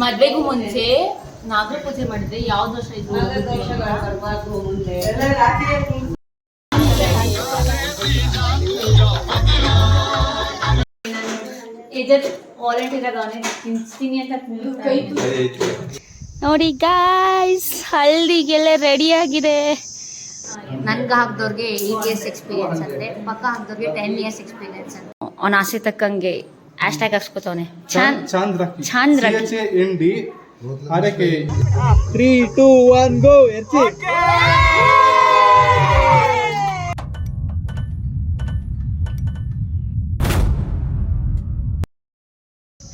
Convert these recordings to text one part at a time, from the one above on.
ಮದ್ವೆಗೂ ಮುಂಚೆ ನಾಗರ ಪೂಜೆ ಮಾಡಿದ್ರೆ ಯಾವ ದೋಷ ಇದ್ರು ನೋಡಿ ಗಾಯ್ಸ್, ಹಲ್ದಿಗೆಲ್ಲ ರೆಡಿ ಆಗಿದೆ. ನನ್ಗೆ ಹಾಕ್ದವ್ರಿಗೆ 8 years ಎಕ್ಸ್ಪೀರಿಯನ್ಸ್ ಅಂತೆ, ಪಕ್ಕ ಹಾಕ್ದವ್ರಿಗೆ 10 years ಎಕ್ಸ್ಪೀರಿಯನ್ಸ್ ಅಂತ. ಅವ್ನ ಆಸೆ ತಕ್ಕಂಗೆ ಹ್ಯಾಶ್ಟ್ಯಾಗ್ ಹಾಕ್ಸ್ಕೊತವನೆ. ಚಾಂದ್ರ 3, 2, 1 ಗೋ.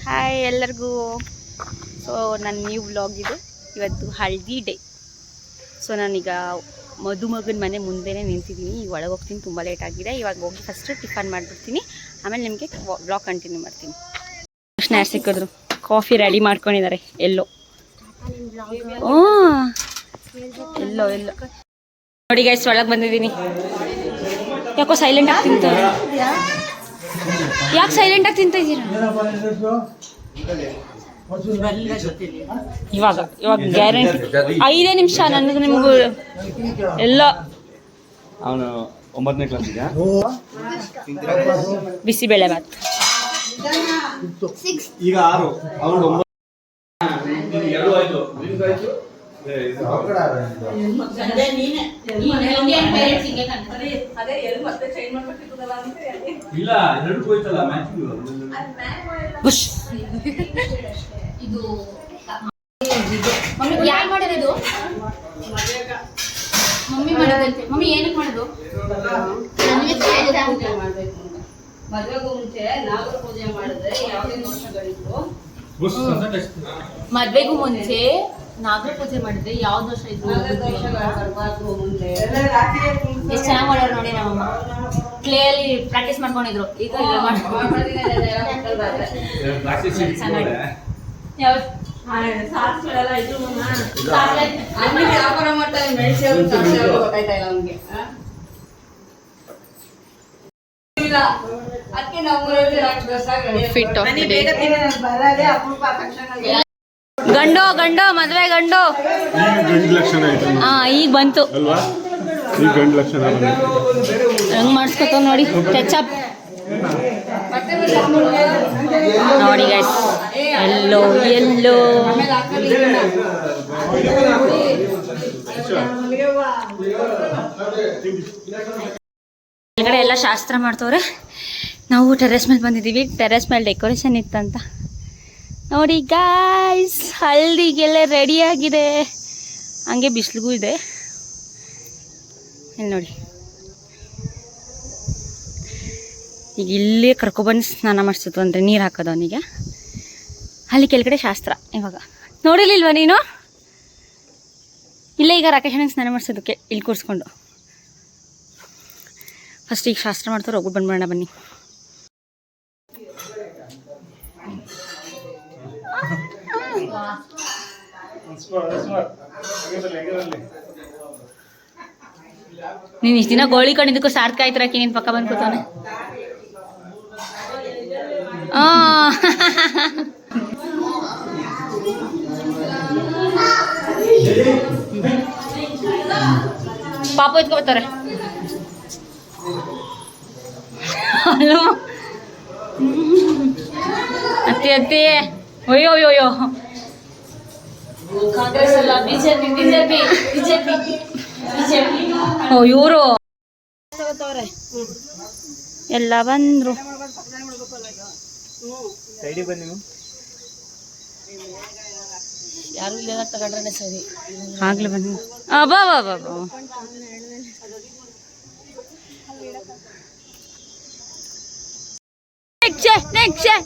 ಹಾಯ್ ಎಲ್ಲರಿಗೂ. ಸೊ ನನ್ನ ನ್ಯೂ ವ್ಲಾಗ್ ಇದು. ಇವತ್ತು ಹಲ್ದಿ ಡೇ. ಸೊ ನಾನೀಗ ಮದುಮಗನ ಮನೆ ಮುಂದೆನೇ ನಿಂತಿದ್ದೀನಿ. ಈಗ ಒಳಗೆ ಹೋಗ್ತೀನಿ, ತುಂಬ ಲೇಟ್ ಆಗಿದೆ. ಇವಾಗ ಹೋಗಿ ಫಸ್ಟು ಟಿಫನ್ ಮಾಡಿಬಿಡ್ತೀನಿ, ಆಮೇಲೆ ನಿಮಗೆ ವ್ಲಾಗ್ ಕಂಟಿನ್ಯೂ ಮಾಡ್ತೀನಿ. ತಕ್ಷಣ ಯಾರು ಸಿಕ್ಕಿದ್ರು, ಕಾಫಿ ರೆಡಿ ಮಾಡ್ಕೊಂಡಿದ್ದಾರೆ. ಎಲ್ಲೋ ನೋಡಿ ಗೈಸ್, ಒಳಗೆ ಬಂದಿದ್ದೀನಿ. ಯಾಕೋ ಸೈಲೆಂಟ್ ಆಗಿ ತಿಂತಾರೆ. ಯಾಕೆ ಸೈಲೆಂಟ್ ಆಗಿ ತಿಂತ ಇದ್ದೀರಾ? ಇವಾಗ ಗ್ಯಾರಂಟಿ 5 ನಿಮಿಷ ನನಗೆ ನಿಮ್ಗೂ ಎಲ್ಲ. ಅವನು 9ನೇ ಕ್ಲಾಸಿಗೆ ಬಿಸಿಬೇಳೆ ಬಾತ್. ಈಗ 6 ಅವನು 9. ಇದು ಮಮ್ಮಿ ಯಾರು ಮಾಡಿರೋದು? ಮಮ್ಮಿ ಮಾಡೋದಂತೆ. ಮಮ್ಮಿ ಏನಕ್ಕೆ ಮಾಡೋದು? ಮದುವೆಗೂ ಮುಂಚೆ ನಾಗರ ಪೂಜೆ ಮಾಡಿದ್ರೆ ಯಾವುದೇ ದೋಷಗಳಿತ್ತು. ಮದ್ವೆಗೂ ಮುಂಚೆ ನಾಗರ ಪೂಜೆ ಮಾಡಿದ್ರೆ ಯಾವ ದೋಷ ಇದ್ರು? ಮುಂದೆ ಎಷ್ಟು ಚೆನ್ನಾಗಿ ಮಾಡೋರು ನೋಡಿ. ನಮ್ಮಮ್ಮ ಕ್ಲೇ ಅಲ್ಲಿ ಪ್ರಾಕ್ಟೀಸ್ ಮಾಡ್ಕೊಂಡಿದ್ರು. ಈಗ ಸಾಸ್ಗಳೆಲ್ಲ ಇದ್ರು. ವ್ಯಾಪಾರ ಮಾಡ್ತಾರೆ, ಮೆಣಸಿನ ಗೊತ್ತಾಯ್ತಾ ಇಲ್ಲ ನಮ್ಗೆ. ಅದಕ್ಕೆ ನಾವು ಫಿಟ್ ಗಂಡು ಗಂಡು ಮದ್ವೆ ಗಂಡು. ಈಗ ಬಂತು. ಹಂಗ್ ಮಾಡಿಸ್ಕೊತ ನೋಡಿ. ಟಚಪ್ ನೋಡಿ ಗೈಸ್. ಎಲ್ಲೋ ಎಲ್ಲೋ ಕೆಳಗಡೆ ಎಲ್ಲ ಶಾಸ್ತ್ರ ಮಾಡ್ತವ್ರೆ. ನಾವು ಟೆರೆಸ್ ಮೇಲೆ ಬಂದಿದ್ದೀವಿ. ಟೆರೆಸ್ ಮೇಲೆ ಡೆಕೋರೇಷನ್ ಇತ್ತಂತ ನೋಡಿ ಗಾಯ್ಸ್. ಹಲ್ದಿಗೆಲ್ಲ ರೆಡಿ ಆಗಿದೆ. ಹಂಗೆ ಬಿಸಿಲಿಗೂ ಇದೆ. ಇಲ್ಲಿ ನೋಡಿ, ಈಗ ಇಲ್ಲೇ ಕರ್ಕೊಬಂದು ಸ್ನಾನ ಮಾಡಿಸ್ತು ಅಂದರೆ ನೀರು ಹಾಕೋದು ಅವನಿಗೆ. ಅಲ್ಲಿ ಕೆಳಗಡೆ ಶಾಸ್ತ್ರ. ಇವಾಗ ನೋಡಿರ್ಲಿಲ್ವಾ ನೀನು? ಇಲ್ಲೇ ಈಗ ರಾಕೇಶನಿಗೆ ಸ್ನಾನ ಮಾಡಿಸೋದಕ್ಕೆ ಇಲ್ಲಿ ಕೂರಿಸ್ಕೊಂಡು. ಫಸ್ಟ್ ಈಗ ಶಾಸ್ತ್ರ ಮಾಡ್ತಾರೆ. ಹೋಗ್ಬಿಟ್ಟು ಬಂದ್ಬಿಡೋಣ ಬನ್ನಿ. ನೀನು ಇಷ್ಟು ದಿನ ಗೋಳಿ ಕಂಡಿದ್ದಕ್ಕೂ ಸಾರ್ಥಕ ಆಯ್ತು. ನೀನು ಪಕ್ಕ ಬಂದು ಕೂತಾನೆ. ಪಾಪ ಎತ್ಕೊಬರ್ತಾರೆ. ಅತ್ತೆ ಅತ್ತೆ. ಅಯ್ಯೋ ಅಯ್ಯೋ ಅಯ್ಯೋ. ಓ ಇವರು ಎಲ್ಲ ಬಂದ್ರು. ಯಾರು ಇಲ್ಲ ತಗೊಂಡ್ರೆ ಸರಿ. ಆಗ್ಲೇ ಬನ್ನಿ. ಬಾ ಬಾ ಬಾ ಬಾ.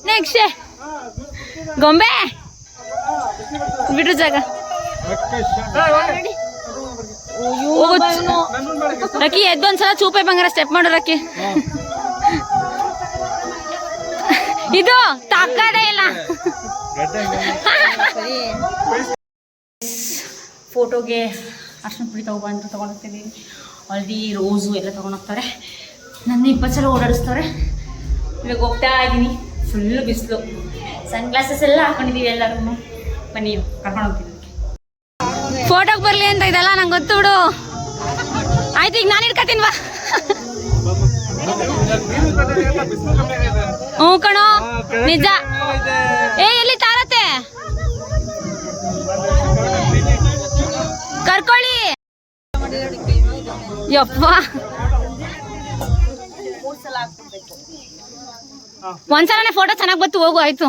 ನೆಕ್ಸ್ಟ್ ಗೊಂಬೆ ಬಿಡ್ರು ಜಾಗ. ರಕ್ಕಿ ಎದ್ದೊಂದ್ಸಲ ಚೂಪೆ ಬಂಗಾರ ಸ್ಟೆಪ್ ಮಾಡು ರಕ್ಕಿ. ಇದು ತಾಕಡೆ ಇಲ್ಲ. ಫೋಟೋಗೆ ಅರ್ಶಿನ ಪುಡಿ ತಗೊಂಡೋಗ್ತೀನಿ. ಹಲ್ದಿ ರೋಸು ಎಲ್ಲ ತೊಗೊಂಡೋಗ್ತಾರೆ. ನನ್ನ 20 ಸಲ ಓಡಾಡಿಸ್ತಾರೆ. ಇವಾಗ ಹೋಗ್ತಾ ಇದ್ದೀನಿ. ಫುಲ್ಲು ಬಿಸಿಲು. ಸನ್ ಗ್ಲಾಸಸ್ ಎಲ್ಲ ಹಾಕೊಂಡಿದೀವಿ ಎಲ್ಲರೂ. ಬನ್ನಿ ಕರ್ಕೊಂಡು ಹೋಗ್ತೀನಿ. ಫೋಟೋಗೆ ಬರಲಿ ಅಂತ ಇದೆಲ್ಲ ನಂಗೆ ಗೊತ್ತು ಬಿಡು. ಆಯ್ತು, ಈಗ ನಾನು ಹಿಡ್ಕತೀನಿ ಬಾ. ಹ್ಞೂ ಕಣೋ, ನಿಜ. ಎಲ್ಲಿ ತಾರತೆ ಕರ್ಕೊಳ್ಳಿ. ಯಪ್ಪ, ಒಂದ್ಸಲನೇ ಫೋಟೋ ಚೆನ್ನಾಗಿ ಬತ್ತು. ಹೋಗು, ಆಯ್ತು.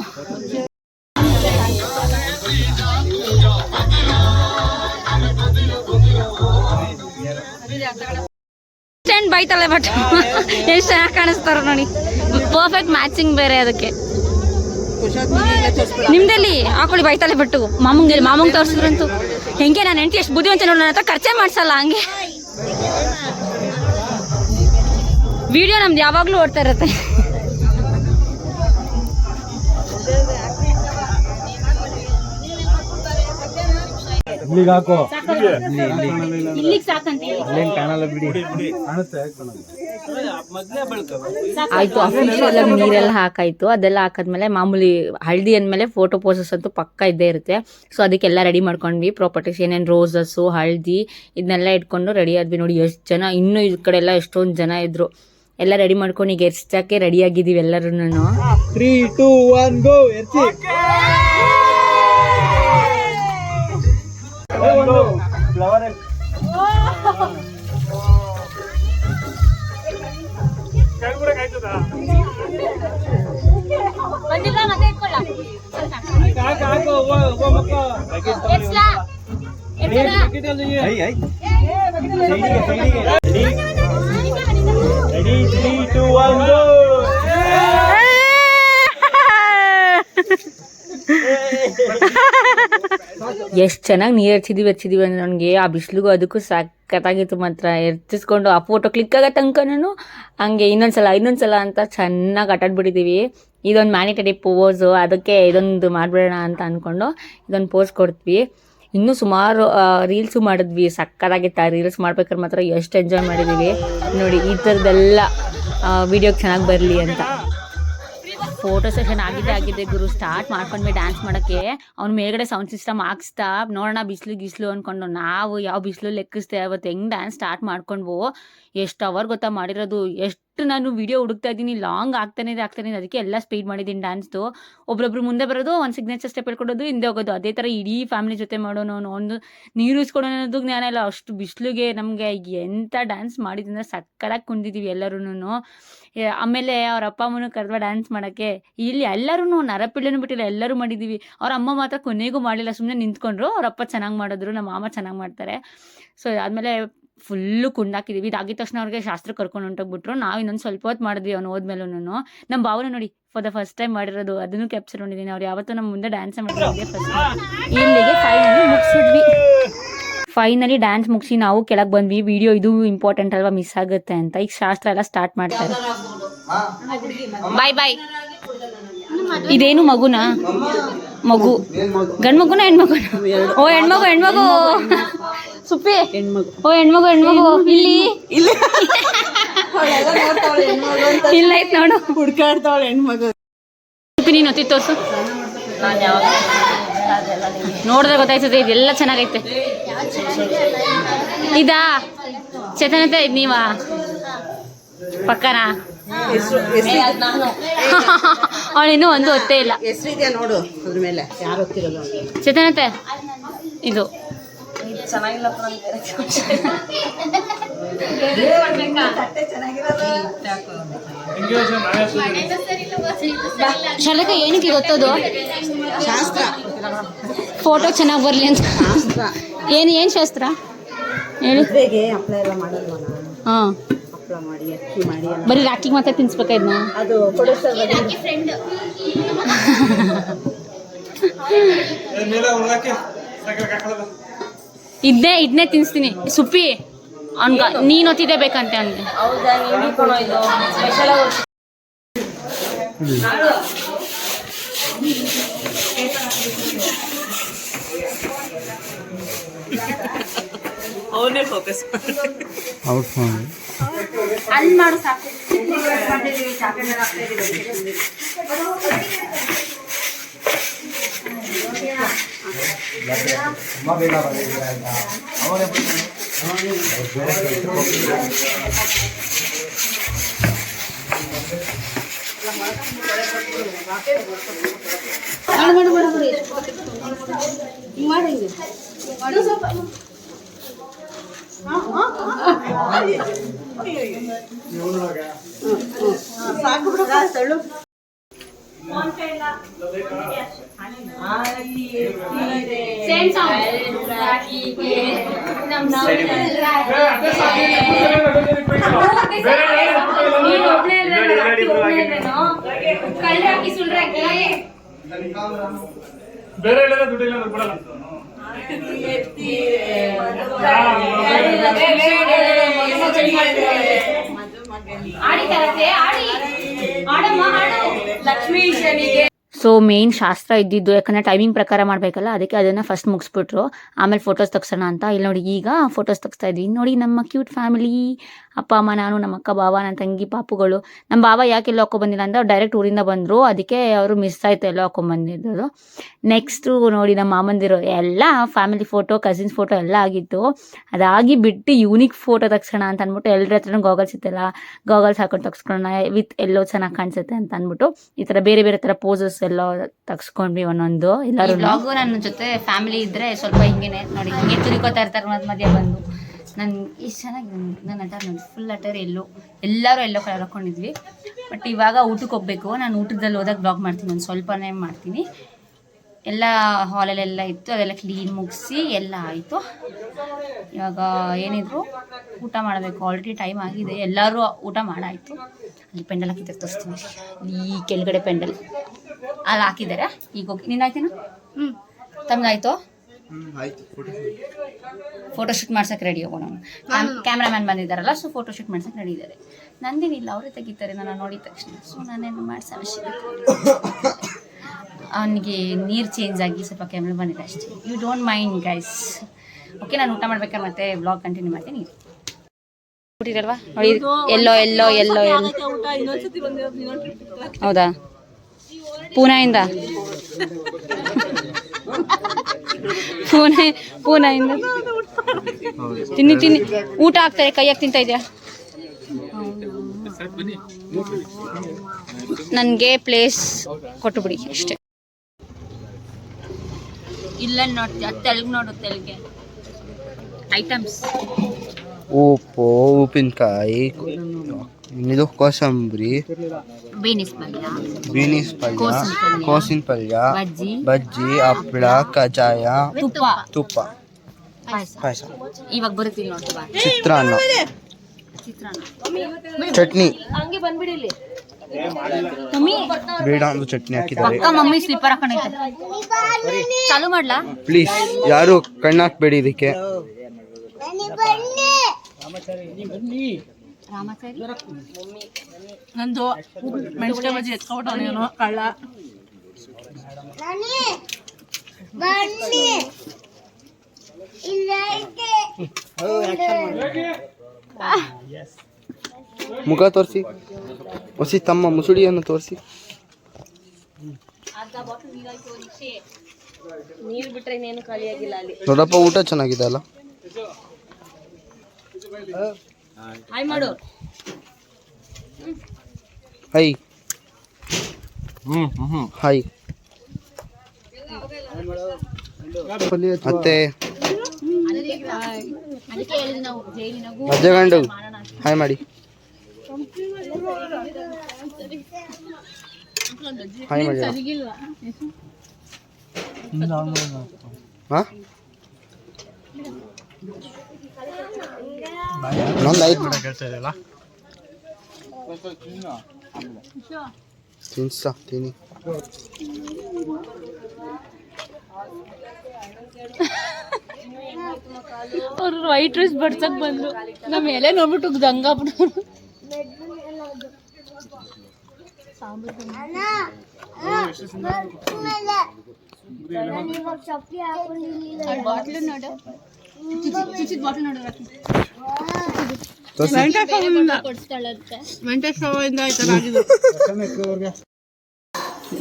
ಬೈತಲ್ಲ ಬಟ್ ಎಷ್ಟು ಚೆನ್ನಾಗಿ ಕಾಣಿಸ್ತಾರ ನೋಡಿ. ಪರ್ಫೆಕ್ಟ್ ಮ್ಯಾಚಿಂಗ್ ಬೇರೆ ಅದಕ್ಕೆ. ನಿಮ್ದಲ್ಲಿ ಹಾಕೊಳ್ಳಿ ಬೈತಲೆ ಬಟ್ಟು. ಮಾಮಂಗ್ ತೋರಿಸಿದ್ರಂತೂ ಹೆಂಗೆ ನಾನು ಹೆಂಡತಿ ಎಷ್ಟು ಬುದ್ಧಿವಂತ ನೋಡಿ, ನನ್ನ ಹತ್ರ ಖರ್ಚೆ ಮಾಡ್ಸಲ್ಲ. ಹಂಗೆ ವಿಡಿಯೋ ನಮ್ದು ಯಾವಾಗ್ಲೂ ಓಡ್ತಾ ಇರತ್ತೆ. ಇಲ್ಲಿಗೆ ಸಾಕಂತೀವಿ. ಆಯ್ತು, ಅಫಿಷಿಯಲ್ ಆಗಿ ನೀರೆಲ್ಲ ಹಾಕಾಯ್ತು. ಅದೆಲ್ಲ ಹಾಕಾದ್ಮೇಲೆ ಮಾಮೂಲಿ ಹಳದಿ ಅಂದಮೇಲೆ ಫೋಟೋ ಪೋಸಸ್ ಅಂತೂ ಪಕ್ಕ ಇದ್ದೇ ಇರುತ್ತೆ. ಸೊ ಅದಕ್ಕೆಲ್ಲ ರೆಡಿ ಮಾಡ್ಕೊಂಡ್ವಿ. ಪ್ರಾಪರ್ಟೀಸ್ ಏನೇನು ರೋಸಸ್ಸು, ಹಳದಿ ಇದನ್ನೆಲ್ಲ ಇಟ್ಕೊಂಡು ರೆಡಿ ಆದ್ವಿ. ನೋಡಿ ಎಷ್ಟು ಜನ, ಇನ್ನೂ ಈ ಕಡೆ ಎಲ್ಲ ಎಷ್ಟೊಂದು ಜನ ಇದ್ರು. ಎಲ್ಲ ರೆಡಿ ಮಾಡ್ಕೊಂಡು ಈಗ ಎರ್ಚಕ್ಕೆ ರೆಡಿ ಆಗಿದ್ದೀವಿ ಎಲ್ಲರೂ. 3, 2, 1 ಗೋ. ಎರ್ಚಿ. ಫ್ಲವರ್ ರೆಡಿ 3, 2, 1 ಗೋ. ಎಷ್ಟು ಚೆನ್ನಾಗಿ ನೀರು ಎರ್ಚಿದೀವಿ ಅಂದ್ರೆ ನನಗೆ ಆ ಬಿಸಿಲಿಗೂ ಅದಕ್ಕೂ ಸಖತ್ತಾಗಿತ್ತು ಮಾತ್ರ. ಎರ್ಚಿಸ್ಕೊಂಡು ಆ ಫೋಟೋ ಕ್ಲಿಕ್ ಆಗೋ ತನಕ ನಾನು ಹಂಗೆ ಇನ್ನೊಂದ್ಸಲ ಅಂತ ಚೆನ್ನಾಗಿ ಆಟಾಡ್ಬಿಟ್ಟಿದ್ದೀವಿ. ಇದೊಂದು ಮ್ಯಾನಿಟರಿ ಪೋಸು, ಅದಕ್ಕೆ ಇದೊಂದು ಮಾಡಿಬಿಡೋಣ ಅಂತ ಅಂದ್ಕೊಂಡು ಇದೊಂದು ಪೋಸ್ ಕೊಡ್ತೀವಿ. ಇನ್ನೂ ಸುಮಾರು ರೀಲ್ಸು ಮಾಡಿದ್ವಿ. ಸಕ್ಕತ್ತಾಗಿತ್ತು. ಆ ರೀಲ್ಸ್ ಮಾಡ್ಬೇಕಾದ್ರೆ ಮಾತ್ರ ಎಷ್ಟು ಎಂಜಾಯ್ ಮಾಡಿದ್ದೀವಿ ನೋಡಿ. ಈ ಥರದ್ದೆಲ್ಲ ವಿಡಿಯೋಗೆ ಚೆನ್ನಾಗಿ ಬರಲಿ ಅಂತ. ಫೋಟೋ ಸೆಷನ್ ಆಗಿದೆ ಗುರು. ಸ್ಟಾರ್ಟ್ ಮಾಡ್ಕೊಂಡ್ವಿ ಡ್ಯಾನ್ಸ್ ಮಾಡೋಕ್ಕೆ. ಅವ್ನ ಮೇಲ್ಗಡೆ ಸೌಂಡ್ ಸಿಸ್ಟಮ್ ಹಾಕ್ಸ್ತಾ ನೋಡೋಣ ಬಿಸಿಲು ಅಂದ್ಕೊಂಡು ನಾವು ಯಾವ ಬಿಸಿಲು ಲೆಕ್ಕಿಸ್ದೆ. ಅವತ್ತು ಹೆಂಗೆ ಡ್ಯಾನ್ಸ್ ಸ್ಟಾರ್ಟ್ ಮಾಡ್ಕೊಂಡ್ವು. ಎಷ್ಟು ಅವರ್ ಗೊತ್ತಾ ಮಾಡಿರೋದು. ಎಷ್ಟು ನಾನು ವಿಡಿಯೋ ಹುಡುಕ್ತಾ ಇದ್ದೀನಿ, ಲಾಂಗ್ ಆಗ್ತಾನೆ ಇದೆ. ಅದಕ್ಕೆ ಎಲ್ಲ ಸ್ಪೀಡ್ ಮಾಡಿದ್ದೀನಿ ಡ್ಯಾನ್ಸ್ದು. ಒಬ್ರೊಬ್ರು ಮುಂದೆ ಬರೋದು, ಒಂದು ಸಿಗ್ನೇಚರ್ ಸ್ಟೆಪ್ ಹೇಳ್ಕೊಡೋದು, ಹಿಂದೆ ಹೋಗೋದು. ಅದೇ ಥರ ಇಡೀ ಫ್ಯಾಮಿಲಿ ಜೊತೆ ಮಾಡೋನು. ಒಂದು ನೀರು ಇಸ್ಕೊಡೋ ಅನ್ನೋದು ಜ್ಞಾನ ಇಲ್ಲ. ಅಷ್ಟು ಬಿಸಿಲಿಗೆ ನಮಗೆ ಎಂಥ ಡ್ಯಾನ್ಸ್ ಮಾಡಿದ್ರಿಂದ ಸಕ್ಕತ್ತಾಗಿ ಕುಂದಿದ್ದೀವಿ ಎಲ್ಲರೂ. ಆಮೇಲೆ ಅವ್ರ ಅಪ್ಪ ಅಮ್ಮನೂ ಕರೆದ್ವ ಡ್ಯಾನ್ಸ್ ಮಾಡೋಕ್ಕೆ. ಇಲ್ಲಿ ಎಲ್ಲರೂ ನರಪಿಳ್ಳನೂ ಬಿಟ್ಟಿಲ್ಲ, ಎಲ್ಲರೂ ಮಾಡಿದ್ದೀವಿ. ಅವ್ರ ಅಮ್ಮ ಮಾತ್ರ ಕೊನೆಗೂ ಮಾಡಲಿಲ್ಲ, ಸುಮ್ಮನೆ ನಿಂತ್ಕೊಂಡ್ರು. ಅವ್ರ ಅಪ್ಪ ಚೆನ್ನಾಗಿ ಮಾಡಿದ್ರು, ನಮ್ಮ ಮಾಮ ಚೆನ್ನಾಗಿ ಮಾಡ್ತಾರೆ. ಸೊ ಆದಮೇಲೆ ಫುಲ್ಲು ಕುಂಡಾಕಿದ್ದೀವಿ. ಇದಾಗಿದ ತಕ್ಷಣ ಅವ್ರಿಗೆ ಶಾಸ್ತ್ರ ಕರ್ಕೊಂಡು ಹೊಂಟೋಗ್ಬಿಟ್ರು. ನಾವು ಇನ್ನೊಂದು ಸ್ವಲ್ಪ ಹೊತ್ತು ಮಾಡಿದ್ವಿ. ಅವ್ನು ಹೋದ್ಮೇಲೂ ನಮ್ಮ ಭಾವನ ನೋಡಿ ಫಾರ್ ದ ಫಸ್ಟ್ ಟೈಮ್ ಮಾಡಿರೋದು, ಅದನ್ನು ಕ್ಯಾಪ್ಚರ್ ಮಾಡಿದ್ದೀನಿ. ಅವ್ರು ಯಾವತ್ತೂ ನಮ್ಮ ಮುಂದೆ ಡ್ಯಾನ್ಸ್ ಮಾಡಿರೋದೇ ಫಸ್ಟ್. ಇಲ್ಲಿಗೆ ಫೈನಲಿ ಮುಗಿಸಿದ್ವಿ. ಫೈನಲಿ ಡ್ಯಾನ್ಸ್ ಮುಗಿಸಿ ನಾವು ಕೆಳಗೆ ಬಂದ್ವಿ. ವಿಡಿಯೋ ಇದು ಇಂಪಾರ್ಟೆಂಟ್ ಅಲ್ವಾ, ಮಿಸ್ ಆಗುತ್ತೆ ಅಂತ. ಈಗ ಶಾಸ್ತ್ರ ಎಲ್ಲ ಸ್ಟಾರ್ಟ್ ಮಾಡ್ತಾರೆ. ಬಾಯ್. ಇದೇನು ಮಗುನಾ? ಮಗು ಗಂಡು ಮಗುನ ಹೆಣ್ಮಗುನ? ಓ ಹೆಣ್ಮಗು ಸುಪ್ಪಿ. ಓ ಹೆಣ್ಮಗು ಇಲ್ಲಿ ಇಲ್ಲ ಐತ್ ನೋಡು, ಹುಡ್ಕಾಡ್ತಾವಳ ಹೆಣ್ಮಗು. ಸುಪ್ಪಿ ನೀನು ಒತ್ತಿ ತೋರ್ಸು. ನೋಡಿದ್ರೆ ಗೊತ್ತಾಯ್ತದೆ. ಇದೆಲ್ಲ ಚೆನ್ನಾಗೈತೆ. ಇದಾ ಚೇತನತೆ? ಇದು ನೀವಾ ಪಕ್ಕನಾ? ಅವಳಿನ್ನೂ ಒಂದು ಹೊತ್ತೇ ಇಲ್ಲ. ಹೆಸರಿದೆ ನೋಡು ಅದ್ರ ಮೇಲೆ, ಯಾರು ಗೊತ್ತಿರೋದು ಚೇತನತೆ. ಇದು ಶಾರದಕ್ಕ ಏನಕ್ಕೆ ಗೊತ್ತದು? ಶಾಸ್ತ್ರ. ಫೋಟೋ ಚೆನ್ನಾಗಿ ಬರಲಿ ಅಂತ. ಏನು ಶಾಸ್ತ್ರ ಹೇಳಿ. ಹಪ್ಪಳ ಎಲ್ಲ ಮಾಡಲ್ವ? ಹಾಂ, ಹಪ್ಪಳ ಮಾಡಿ ಅಕ್ಕಿ ಮಾಡಿ ಬರೀ ರಾಕಿಗೆ ಮಾತ್ರ ತಿನ್ಸ್ಬೇಕಾ ಇದನ್ನ? ಅದು ಇದನ್ನೇ ತಿನ್ನಿಸ್ತೀನಿ. ಸುಪ್ಪಿ ಅವ್ನ್ಗ ನೀನು ಒತ್ತಿದೆ ಬೇಕಂತೆ ಅವನಿಗೆ. ಅವನೇ ಫೋಕಸ್ ಅಲ್ಲಿ ಮಾಡು ಸಾಕು. ಬೇರೆ ಇಲ್ಲ ದುಡ್ಡು ಇಲ್ಲ ಕೊಡಲ್ಲ ಲಕ್ಷ್ಮೀ ಶನಿಗೆ ಸೊ ಮೇನ್ ಶಾಸ್ತ್ರ ಇದ್ದಿದ್ದು, ಯಾಕಂದರೆ ಟೈಮಿಂಗ್ ಪ್ರಕಾರ ಮಾಡಬೇಕಲ್ಲ, ಅದಕ್ಕೆ ಅದನ್ನು ಫಸ್ಟ್ ಮುಗಿಸ್ಬಿಟ್ರು. ಆಮೇಲೆ ಫೋಟೋಸ್ ತೆಗ್ಸೋಣ ಅಂತ ಇಲ್ಲಿ ನೋಡಿ ಈಗ ಫೋಟೋಸ್ ತೆಗ್ಸ್ತಾ ಇದ್ವಿ. ನೋಡಿ ನಮ್ಮ ಕ್ಯೂಟ್ ಫ್ಯಾಮಿಲಿ, ಅಪ್ಪ ಅಮ್ಮ, ನಾನು, ನಮ್ಮ ಅಕ್ಕ, ಬಾವ, ನನ್ನ ತಂಗಿ, ಪಾಪುಗಳು. ನಮ್ಮ ಬಾವ ಯಾಕೆ ಎಲ್ಲೋ ಹಾಕೊಂಡ್ಬಂದಿಲ್ಲ ಅಂದರೆ ಅವ್ರು ಡೈರೆಕ್ಟ್ ಊರಿಂದ ಬಂದರು, ಅದಕ್ಕೆ ಅವರು ಮಿಸ್ ಆಯಿತು ಎಲ್ಲೋ ಹಾಕೊಂಡ್ಬಂದಿದ್ದು. ನೆಕ್ಸ್ಟು ನೋಡಿ ನಮ್ಮ ಮಾಮಂದಿರು ಎಲ್ಲ ಫ್ಯಾಮಿಲಿ ಫೋಟೋ, ಕಸಿನ್ಸ್ ಫೋಟೋ ಎಲ್ಲ ಆಗಿತ್ತು. ಅದಾಗಿ ಬಿಟ್ಟು ಯೂನಿಕ್ ಫೋಟೋ ತೆಗ್ಸೋಣ ಅಂತ ಅಂದ್ಬಿಟ್ಟು ಎಲ್ಲರ ಹತ್ರನೂ ಗಾಗಲ್ಸ್ ಇತ್ತಲ್ಲ, ಗಾಗಲ್ಸ್ ಹಾಕೊಂಡು ತೆಗ್ಸ್ಕೊಳ್ಳೋಣ ವಿತ್ ಎಲ್ಲೋ ಚೆನ್ನಾಗಿ ಕಾಣಿಸುತ್ತೆ ಅಂತ ಅಂದ್ಬಿಟ್ಟು ಈ ಥರ ಬೇರೆ ಬೇರೆ ಥರ ಪೋಸಸ್ ಎಲ್ಲ ತೆಗ್ಸ್ಕೊಂಡ್ವಿ ಒಂದೊಂದು. ಎಲ್ಲರೂ ಬ್ಲಾಗು ನನ್ನ ಜೊತೆ ಫ್ಯಾಮಿಲಿ ಇದ್ದರೆ ಸ್ವಲ್ಪ ಹಿಂಗೇನೆ ನೋಡಿ, ಹಿಂಗೆ ತಿರ್ಕೋತಾ ಇರ್ತಾರೆ ಮಧ್ಯ ಬಂದು. ನಾನು ಇಷ್ಟು ಚೆನ್ನಾಗಿ ನನ್ನ ಅಟರ್ ನೋಡಿ, ಫುಲ್ ಅಟರ್ ಎಲ್ಲರೂ ಎಲ್ಲೋ ಕಲರ್ ಹಾಕ್ಕೊಂಡಿದ್ವಿ. ಬಟ್ ಇವಾಗ ಊಟಕ್ಕೆ ಹೋಗಬೇಕು. ನಾನು ಊಟದಲ್ಲಿ ಹೋದಾಗ ಬ್ಲಾಗ್ ಮಾಡ್ತೀನಿ, ಒಂದು ಸ್ವಲ್ಪನೇ ಮಾಡ್ತೀನಿ. ಎಲ್ಲ ಹಾಲಲ್ಲೆಲ್ಲ ಇತ್ತು, ಅದೆಲ್ಲ ಕ್ಲೀನ್ ಮುಗಿಸಿ ಎಲ್ಲ ಆಯಿತು. ಇವಾಗ ಏನಿದ್ರು ಊಟ ಮಾಡಬೇಕು. ಆಲ್ರೆಡಿ ಟೈಮ್ ಆಗಿದೆ, ಎಲ್ಲರೂ ಊಟ ಮಾಡಾಯಿತು. ಅಲ್ಲಿ ಪೆಂಡಲ್ ಹಾಕಿದ್ದಾರೆ, ತೋರಿಸ್ತೀನಿ. ಈ ಕೆಳಗಡೆ ಪೆಂಡಲ್ ಅಲ್ಲಿ ಹಾಕಿದ್ದಾರೆ. ಈಗ ಹೋಗಿ ನಿನ್ನಾಯ್ತೇನಾ? ತಮ್ದಾಯ್ತು? ಫೋಟೋಶೂಟ್ ಮಾಡ್ಸಕ್ಕೆ ರೆಡಿ ಹೋಗೋಣ. ಕ್ಯಾಮ್ರಾಮ್ಯಾನ್ ಬಂದಿದ್ದಾರಲ್ಲ, ಸೊ ಫೋಟೋಶೂಟ್ ಮಾಡ್ಸಕ್ಕೆ ರೆಡಿ ಇದ್ದಾರೆ. ನಂದೇನಿಲ್ಲ, ಅವರೇ ತೆಗಿತಾರೆ ನಾನು ನೋಡಿದ ತಕ್ಷಣ. ಸೊ ನಾನೇನು ಮಾಡಿಸ ಅವಶ್ಯ ಅವನಿಗೆ ನೀರು ಚೇಂಜ್ ಆಗಿ ಸ್ವಲ್ಪ ಕ್ಯಾಮ್ರಾ ಬಂದಿದೆ ಅಷ್ಟೇ. You don't mind guys. Okay, ನಾನು ಊಟ ಮಾಡ್ಬೇಕಾದ್ರೆ ಮತ್ತೆ ಬ್ಲಾಗ್ ಕಂಟಿನ್ಯೂ ಮಾಡ್ತೀನಿ. ಊಟಿರಲ್ವಾ ನೋಡಿ, ಎಲ್ಲೋ ಎಲ್ಲೋ ಎಲ್ಲೋ ಎಲ್ಲೋ. ಹೌದಾ? ಪೂನಾಯಿಂದ ಪೂನಾಯಿಂದ ತಿನ್ನಿ ಊಟ ಆಗ್ತಾರೆ, ಕೈಯಾಗಿ ತಿಂತಾ ಇದೆಯಾ? ನನಗೆ ಪ್ಲೇಸ್ ಕೊಟ್ಟುಬಿಡಿ ಅಷ್ಟೇ. ಇಲ್ಲ ನೋಡ್ತೀಯ, ತೆಲುಗು ನೋಡು, ತೆಲುಗೆ ಐಟಮ್ಸ್. ಉಪ್ಪು, ಉಪ್ಪಿನಕಾಯಿ, ಇದು ಕೋಸಂಬರಿ, ಬೀನಿಸ್ ಪಲ್ಯ, ಕೋಸಿನ ಪಲ್ಯ, ಬಜ್ಜಿ, ಹಪ್ಪಳ, ಕಜಾಯ, ತುಪ್ಪ, ಪಾಯಸ, ಇವಾಗ ಬರುತ್ತೀನಿ ನೋಡ್ತೀವ, ಚಿತ್ರಾನ್ನ, ಚಟ್ನಿ. ಹಂಗೆ ಬಂದ್ಬಿಡಿ ಇಲ್ಲಿ. ಬೇಡ ಅಂದ್ರೆ ಚಟ್ನಿ ಹಾಕಿದ್ದಾರೆ. ಅಕ್ಕ ಮಮ್ಮಿ ಸ್ಲಿಪ್ಪರ್ ಹಾಕೊಂಡೈತೆ, ಚಾಲು ಮಾಡ್ಲಾ? ಪ್ಲೀಸ್ ಯಾರು ಕಣ್ಣಾಕ್ಬೇಡಿ ಇದಕ್ಕೆ. ನಂದು ಮೆಣಸಿನ ಬಜ್ಜಿ ಎತ್ಕೊಬಿಟ್ಟವನೇನೋ ಕಳ್ಳ. ಮುಖ ತೋರಿಸಿ, ಹೊಸಿ ತಮ್ಮ ಮುಸುಡಿಯನ್ನು ತೋರಿಸಿ. ನೀರು ಬಿಟ್ರೆ ಇನ್ನೇನು ಖಾಲಿಯಾಗಿಲ್ಲ ಅಲ್ಲಿ. ನೋಡಪ್ಪ, ಊಟ ಚೆನ್ನಾಗಿದೆ ಅಲ್ಲ? ಹಾಯ್ ಮಾಡು. ಹೈ ಹಾಯ್ ಮತ್ತೆ ಅಜ್ಜಗಂಡು ಹಾಯ್ ಮಾಡಿ. ಹಾಯ್ ಮಾಡಿ. ಹಾಂ ನಂದು ಆಯ್ತು. ತಿನ್ಸ ತಿನ್ನಿ. ಅವ್ರು ವೈಟ್ ರೈಸ್ ಬಡ್ಸಕ್ ಬಂದ್ರು, ನಮ್ಮ ಮೇಲೆ ನೋಡ್ಬಿಟ್ಟು ದಂಗಾಬಿಟ್ಟು. ಬಾಟ್ಲು ನೋಡು, ಬಾಟ್ಲು ನೋಡು.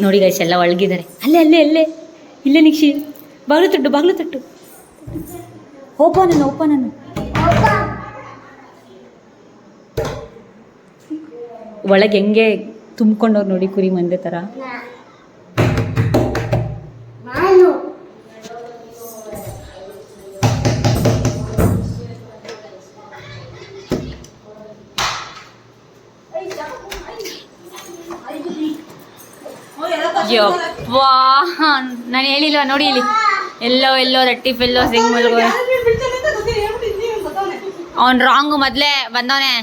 ನೋಡಿ ಗೈಸ್, ಎಲ್ಲ ಒಳಗಿದ್ದಾರೆ. ಅಲ್ಲೇ ಅಲ್ಲೇ ಅಲ್ಲೇ ಇಲ್ಲೇ ನಿಕ್ಷಿ ಬಾಗ್ಲು ತಟ್ಟು ಓಪನ್ ಅನ್ನು ಒಳಗೆ ಹೆಂಗೆ ತುಂಬ್ಕೊಂಡವ್ರು ನೋಡಿ ಕುರಿ ಮಂದೆ ಥರ. ಯಪ್ಪಾ ನಾನು ಹೇಳಿಲ್ವ ನೋಡಿ ಇಲ್ಲಿ ಎಲ್ಲೋ ರಟ್ಟಿ ಫೆಲ್ಲೋ ಸಿಂಗ್ ಮಲ್ಗೋ ಅವ್ನು ರಾಂಗು ಮೊದಲೇ ಬಂದವನೆ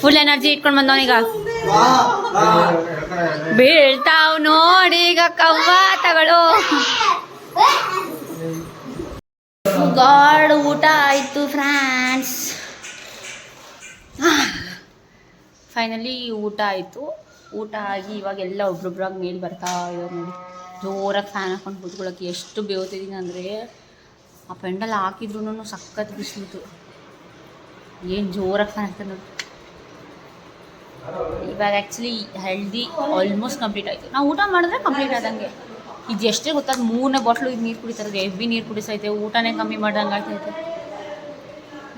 ಫುಲ್ ಎನರ್ಜಿ ಇಟ್ಕೊಂಡು ಬಂದವನೀಗ ಬೀಳ್ತಾವ್ ನೋಡಿ ಈಗ ಕವ್ವ ತಗಳು ಗಾಡ್ ಊಟ ಆಯಿತು ಫ್ರೆಂಡ್ಸ್. ಫೈನಲಿ ಊಟ ಆಯಿತು. ಊಟ ಆಗಿ ಇವಾಗೆಲ್ಲ ಒಬ್ರೊಬ್ರಾಗಿ ಮೇಲೆ ಬರ್ತಾ ಇದ್ದಾರೆ ನೋಡಿ. ಜೋರಾಗಿ ಫ್ಯಾನ್ ಹಾಕೊಂಡು ಕೂತ್ಕೊಳ್ಳೋಕ್ಕೆ ಎಷ್ಟು ಬೇವ್ತಿದ್ದೀನಿ ಅಂದರೆ ಆ ಪೆಂಡಲ್ ಹಾಕಿದ್ರೂ ಸಖತ್ ಬಿಸಿಲಿತ್ತು. ಏನು ಜೋರಾಗಿ ಫ್ಯಾನ್ ಹಾಕ್ತಾರೆ ನೋಡಿ. ಇವಾಗ ಆ್ಯಕ್ಚುಲಿ ಹೆಲ್ದಿ ಆಲ್ಮೋಸ್ಟ್ ಕಂಪ್ಲೀಟ್ ಆಯಿತು. ನಾವು ಊಟ ಮಾಡಿದ್ರೆ ಕಂಪ್ಲೀಟ್ ಆದಂಗೆ. ಇದು ಎಷ್ಟೇ ಗೊತ್ತಾದ 3ನೇ ಬಾಟ್ಲು ಇದು ನೀರು ಕುಡಿತಾರೆ. ಹೆವಿ ನೀರು ಕುಡಿಸೈತೆ. ಊಟನೇ ಕಮ್ಮಿ ಮಾಡ್ದಂಗೆ ಆಗ್ತೈತೆ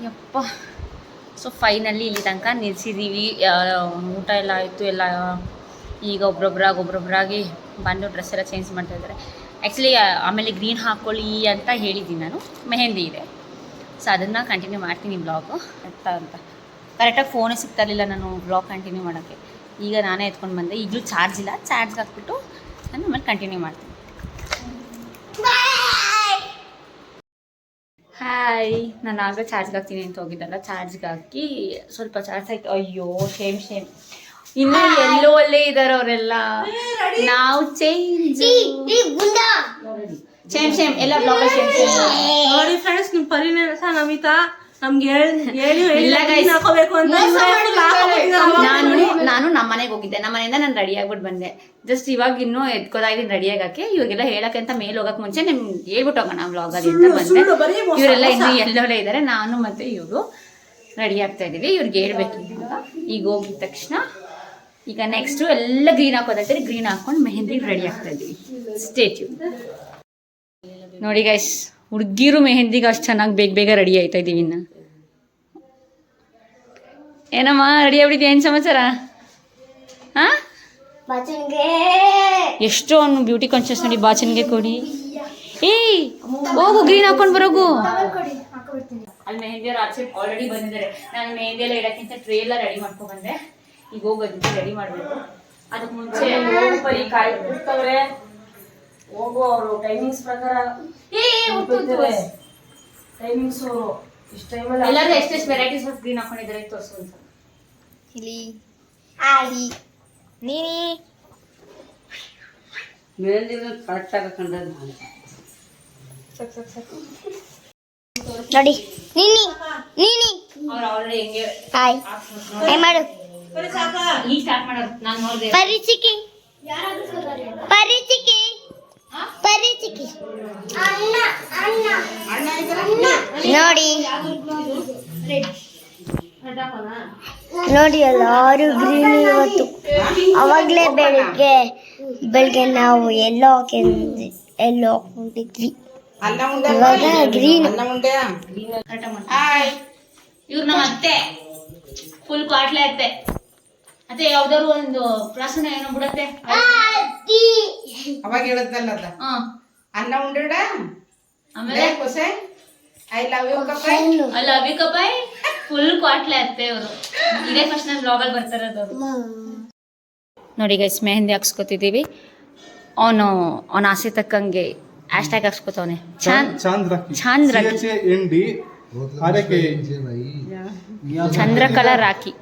ಯಪ್ಪ. ಸೊ ಫೈನಲಿ ಇಲ್ಲಿ ತನಕ ನಿಲ್ಸಿದ್ದೀವಿ. ಊಟ ಎಲ್ಲ ಆಯಿತು. ಎಲ್ಲ ಈಗ ಒಬ್ರೊಬ್ರಾಗಿ ಬಂದು ಡ್ರೆಸ್ ಎಲ್ಲ ಚೇಂಜ್ ಮಾಡ್ತಾಯಿದ್ದಾರೆ. ಆ್ಯಕ್ಚುಲಿ ಆಮೇಲೆ ಗ್ರೀನ್ ಹಾಕ್ಕೊಳ್ಳಿ ಅಂತ ಹೇಳಿದ್ದೀನಿ ನಾನು. ಮೆಹಂದಿ ಇದೆ, ಸೊ ಅದನ್ನು ಕಂಟಿನ್ಯೂ ಮಾಡ್ತೀನಿ ಬ್ಲಾಗು ಅಂತ. ಕರೆಕ್ಟಾಗಿ ಫೋನೇ ಸಿಗ್ತಾ ಇರಲಿಲ್ಲ ನಾನು ಬ್ಲಾಗ್ ಕಂಟಿನ್ಯೂ ಮಾಡೋಕ್ಕೆ. ಈಗ ನಾನೇ ಎತ್ಕೊಂಡು ಬಂದೆ. ಈಗಲೂ ಚಾರ್ಜ್ ಇಲ್ಲ. ಚಾರ್ಜ್ಗೆ ಹಾಕ್ಬಿಟ್ಟು ನಾನು ಆಮೇಲೆ ಕಂಟಿನ್ಯೂ ಮಾಡ್ತೀನಿ. ಹಾಯ್, ನಾನು ಆಗ ಚಾರ್ಜ್ಗೆ ಹಾಕ್ತೀನಿ ಅಂತ ಹೋಗಿದ್ದಲ್ಲ, ಚಾರ್ಜ್ಗೆ ಹಾಕಿ ಸ್ವಲ್ಪ ಚಾರ್ಜ್ ಆಯಿತು. ಅಯ್ಯೋ ಶೇಮ್ ಇನ್ನೂ ಎಲ್ಲೋ ಅಲ್ಲೇ ಇದ್ದಾರೆ ಅವರೆಲ್ಲ. ನಾವು ಚೇಂಜ್ ಶೇಮ್ ಎಲ್ಲ ಬ್ಲಾಗಲ್ಲಿ ಶೇಮ್ ನೋಡಿ ಫ್ರೆಂಡ್ಸ್, ನಿಮ್ಮ ಪರಿಣಾಮ ನಮಿತಾ ನಮ್ಗೆ ಹಾಕೋಬೇಕು ಅಂತ ನಾನು ನಮ್ಮ ಮನೆಗೆ ಹೋಗಿದ್ದೆ. ನಮ್ಮ ಮನೆಯಿಂದ ನಾನು ರೆಡಿ ಆಗ್ಬಿಟ್ಟು ಬಂದೆ. ಜಸ್ಟ್ ಇವಾಗ ಇನ್ನೂ ಎದ್ಕೋದಾಗಿದ್ದೀನಿ ರೆಡಿ ಆಗಕ್ಕೆ. ಇವಾಗೆಲ್ಲ ಹೇಳಕ್ಕೆ ಅಂತ ಮೇಲೆ ಹೋಗಕ್ಕೆ ಮುಂಚೆ ನಿಮ್ಗೆ ಹೇಳ್ಬಿಟ್ಟು ಹೋಗೋಣ ವ್ಲಾಗಲ್ಲಿ ಅಂತ ಬಂದೆ. ಇವರೆಲ್ಲ ಇನ್ನೂ ಎಲ್ಲೋಲ್ಲೇ ಇದ್ದಾರೆ. ನಾನು ಮತ್ತೆ ಇವರು ರೆಡಿ ಆಗ್ತಾ ಇದ್ದೀವಿ. ಇವ್ರಿಗೆ ಹೇಳ್ಬೇಕು. ಈಗ ಹೋಗಿದ ತಕ್ಷಣ ಈಗ ನೆಕ್ಸ್ಟು ಎಲ್ಲ ಗ್ರೀನ್ ಹಾಕೋದೈತೆ. ಗ್ರೀನ್ ಹಾಕೊಂಡು ಮೆಹಂದಿ ರೆಡಿ ಆಗ್ತಾ ಇದ್ದೀವಿ. Stay tune. ನೋಡಿ ಗೈಸ್, ಹುಡುಗಿರು ಮೆಹಂದಿಗೆ ಅಷ್ಟು ಚೆನ್ನಾಗಿ ಬೇಗ ರೆಡಿ ಆಯ್ತಾ ಇದ್ದೀವಿ. ಇನ್ನು ಏನಮ್ಮ ರೆಡಿ ಆಗ್ಬಿಟ್ಟಿದ್ಯಾ? ಏನು ಸಮಾಚಾರ? ಹಾಂ, ಎಷ್ಟು ಅವ್ನು ಬ್ಯೂಟಿ ಕಾನ್ಷಿಯಸ್ ನೋಡಿ. ಬಾಚನ್ಗೆ ಕೊಡಿ. ಏಯ್ ಹೋಗು, ಗ್ರೀನ್ ಹಾಕೊಂಡು ಬರೋಗು. ಅಲ್ಲಿ ಮೆಹಂದಿಯವ್ರು ಆಚೆ ಆಲ್ರೆಡಿ ಬಂದಿದ್ದಾರೆ. ನಾನು ಮೆಹಂದಿ ಎಲ್ಲ ಇಡೋಕ್ಕಿಂತ ಟ್ರೇ ಎಲ್ಲ ರೆಡಿ ಮಾಡ್ಕೊಂಡು ಬಂದೆ. ಈಗ ಹೋಗೋದಕ್ಕೆ ರೆಡಿ ಮಾಡಬೇಕು. ಅದಕ್ಕೆ ಮುಂಚೆ ಬರೀ ಕಾಯಿ ಬಿಡ್ತವ್ರೆ. ಹೋಗು, ಅವರು ಟೈಮಿಂಗ್ಸ್ ಪ್ರಕಾರ ಟೈಮಿಂಗ್ಸ್ ಇಷ್ಟು ಟೈಮಲ್ಲಿ ಎಲ್ಲರೂ ಎಷ್ಟೆಷ್ಟು ವೆರೈಟೀಸ್ ಆಫ್ ಗ್ರೀನ್ ಹಾಕೊಂಡಿದ್ದಾರೆ ತೋರಿಸು ಅಂತ. ಇಲ್ಲಿ ನೀನಿ ನೋಡಿ ನೀನಿ ಅವ್ರು ಆಲ್ರೆಡಿ ಹೆಂಗೆ ಹಾಯ್ ಹಾಯ್ ಮಾಡು. ಈಗ ಸ್ಟಾರ್ಟ್ ಮಾಡೋದು. ನಾನು ನೋಡಿದೆ ಪರಿಚಿಕೆ ನೋಡಿ ಎಲ್ಲರೂ ಗ್ರೀನ್. ಇವತ್ತು ಅವಾಗಲೇ ಬೆಳಿಗ್ಗೆ ನಾವು ಎಲ್ಲೋ ಹಾಕೊಂಡಿದ್ವಿ. ಇವಾಗ ಗ್ರೀನ್. ಇವ್ರು ನಮ್ಮ ಅತ್ತೆ ಫುಲ್ ಕ್ವಾಟ್ಲೆ ಅತ್ತೆ. ಅತ್ತೆ ಯಾವ್ದಾದ್ರು ಒಂದು ಪ್ರಾಸನ ಏನೋ ಬಿಡತ್ತೆ. ಅವಾಗ ಹೇಳದ್ನಲ್ಲ ಅದ ಅನ್ನ ಉಂಡಿಡ ಆಮೇಲೆ ಕೊಸೆ ಐ ಲವ್ ಯು ಕಪಾಯ್. ಐ ಲವ್ ಯು ಕಪಾಯ್. ಫುಲ್ ಕ್ವಾಟ್ಲೆ ಅತ್ತೆ ಅವರು. ಇದೇ ಫಸ್ಟ್ ನಾನು ಬ್ಲಾಗಲ್ಲಿ ಬರ್ತಾರದು. ನೋಡಿ ಗೈಸ್, ಮೆಹಂದಿ ಹಾಕ್ಸ್ಕೊತಿದ್ದೀವಿ. ಅವನ ಆಸೆ ತಕ್ಕಂಗೆ ಹ್ಯಾಶ್ಟ್ಯಾಗ್ ಹಾಕ್ಸ್ಕೊತವನೆ. ಚಂದ್ರಕಲಾ ರಾಖಿ.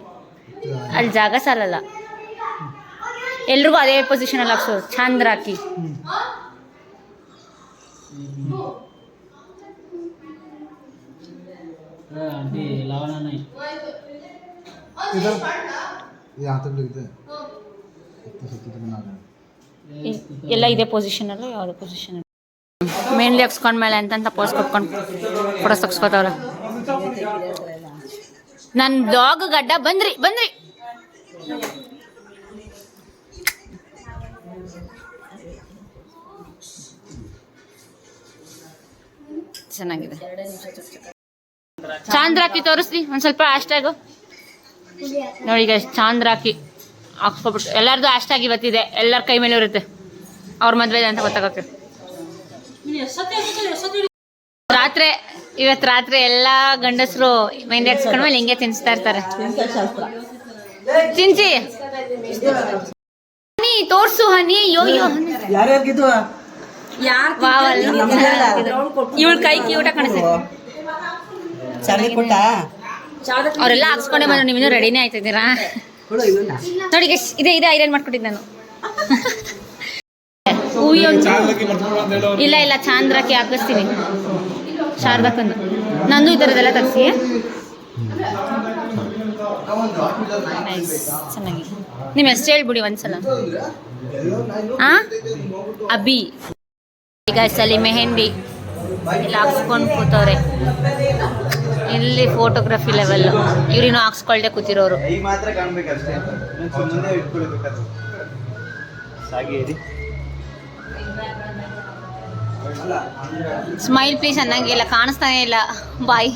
ಅಲ್ಲಿ ಜಾಗ ಸಾಲಲ್ಲ, ಎಲ್ರಿಗೂ ಅದೇ ಪೊಸಿಷನಲ್ಲಿ ಹಾಕ್ಸೋದು. ಚಂದ್ ರಾಖಿ. ಎಲ್ಲ ಇದೇ ಪೊಸಿಷನಲ್ಲೂ ಯಾವುದೇ ಪೊಸಿಷನ್. ಮೇನ್ಲಿ ಹಾಕ್ಸ್ಕೊಂಡ್ಮೇಲೆ ಅಂತ ಪೋಸ್ ಕೊಟ್ಕೊಂಡು ಫೋಟೋಸ್ ತೆಗ್ಸ್ಕೊತವ್ರ. ನನ್ನ ಬ್ಲಾಗ್ ಗಡ್ಡ ಬಂದ್ರಿ. ಚೆನ್ನಾಗಿದೆ. ಚಾಂದ್ರಾಕಿ ತೋರಿಸ್ರಿ ಒಂದ್ ಸ್ವಲ್ಪ ಹ್ಯಾಶ್ಟ್ಯಾಗು ನೋಡಿ. ಈಗ ಚಾಂದ್ರಾಕಿ ಹಾಕ್ಸ್ಕೊಬಿಟ್ಟು ಎಲ್ಲರದು ಹ್ಯಾಶ್ಟ್ಯಾಗ್ ಇವತ್ತಿದೆ, ಎಲ್ಲರ ಕೈ ಮೇಲೆ ಇರುತ್ತೆ ಅವ್ರ ಮದ್ವೆ ಅಂತ ಗೊತ್ತಾಗಕ್ಕೆ. ಇವತ್ತು ರಾತ್ರಿ ಎಲ್ಲಾ ಗಂಡಸರು ಮೆಹಂದಿ ಹಾಕ್ಸ್ಕೊಂಡ್ಮೇಲೆ ಹಿಂಗೆ ತಿನ್ಸ್ತಾ ಇರ್ತಾರೆ. ತಿನ್ಸಿ ಹನಿ ತೋರ್ಸು ಹನಿ. ಯೋಯೋ ಇವಳ ಕೈ ಕ್ಯೂಟ ಕಾಣಿಸ್ತದೆ. ಅವರೆಲ್ಲ ಹಾಕ್ಸ್ಕೊಂಡೆ ಬಂದ್ರು, ನೀವು ಇನ್ನೂ ರೆಡಿನೇ ಆಯ್ತಿದ್ದೀರಾ ನೋಡಿ. ಇದೆ ಐರನ್ ಮಾಡ್ಕೊಟ್ಟಿದ್ದು ನಾನು. ಇಲ್ಲ ಚಾಂದ್ರಾಕಿ ಹಾಕಿಸ್ತೀನಿ, ಶಾರದಕ್ಕಂದು ನಂದು ಈ ಥರದ್ದೆಲ್ಲ ತರಿಸಿ. ಚೆನ್ನಾಗಿ ನಿಮ್ಮ ಹೆಸರು ಹೇಳ್ಬಿಡಿ ಒಂದ್ಸಲ. ಅಭಿ. ಈಗ ಸಲಿ ಮೆಹಂದಿ ಇಲ್ಲಿ ಹಾಕ್ಸ್ಕೊಂಡು ಕೂತವ್ರೆ. ಇಲ್ಲಿ ಫೋಟೋಗ್ರಫಿ ಲೆವೆಲ್ ಇವ್ರಿನ್ನೂ ಹಾಕ್ಸ್ಕೊಳ್ದೆ ಕೂತಿರೋರು. ಸ್ಮೈಲ್ ಪ್ಲೀಸ್ ಅನ್ನಂಗಿಲ್ಲ, ಕಾಣಿಸ್ತಾನೆ ಇಲ್ಲ ಬಾಯ್.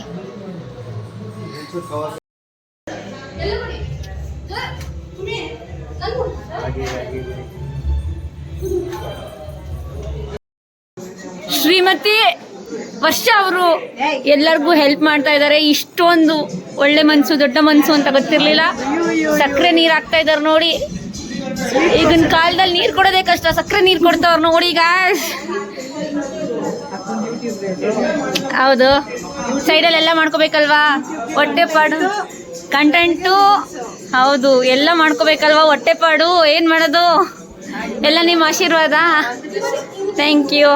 ಶ್ರೀಮತಿ ವರ್ಷ ಅವರು ಎಲ್ಲರಿಗೂ ಹೆಲ್ಪ್ ಮಾಡ್ತಾ ಇದ್ದಾರೆ. ಇಷ್ಟೊಂದು ಒಳ್ಳೆ ಮನ್ಸು, ದೊಡ್ಡ ಮನ್ಸು ಅಂತ ಗೊತ್ತಿರ್ಲಿಲ್ಲ. ಸಕ್ಕರೆ ನೀರು ಹಾಕ್ತಾ ಇದಾರೆ ನೋಡಿ. ಈಗಿನ ಕಾಲದಲ್ಲಿ ನೀರು ಕೊಡೋದೇ ಕಷ್ಟ, ಸಕ್ಕರೆ ನೀರು ಕೊಡ್ತಾವ್ರು ನೋಡಿ. ಈಗ ಹೌದು, ಸೈಡಲ್ಲಿ ಎಲ್ಲ ಮಾಡ್ಕೋಬೇಕಲ್ವಾ, ಹೊಟ್ಟೆಪಾಡು ಕಂಟೆಂಟು. ಹೌದು, ಎಲ್ಲ ಮಾಡ್ಕೋಬೇಕಲ್ವಾ, ಹೊಟ್ಟೆಪಾಡು. ಏನು ಮಾಡೋದು, ಎಲ್ಲ ನಿಮ್ಮ ಆಶೀರ್ವಾದ. Thank you.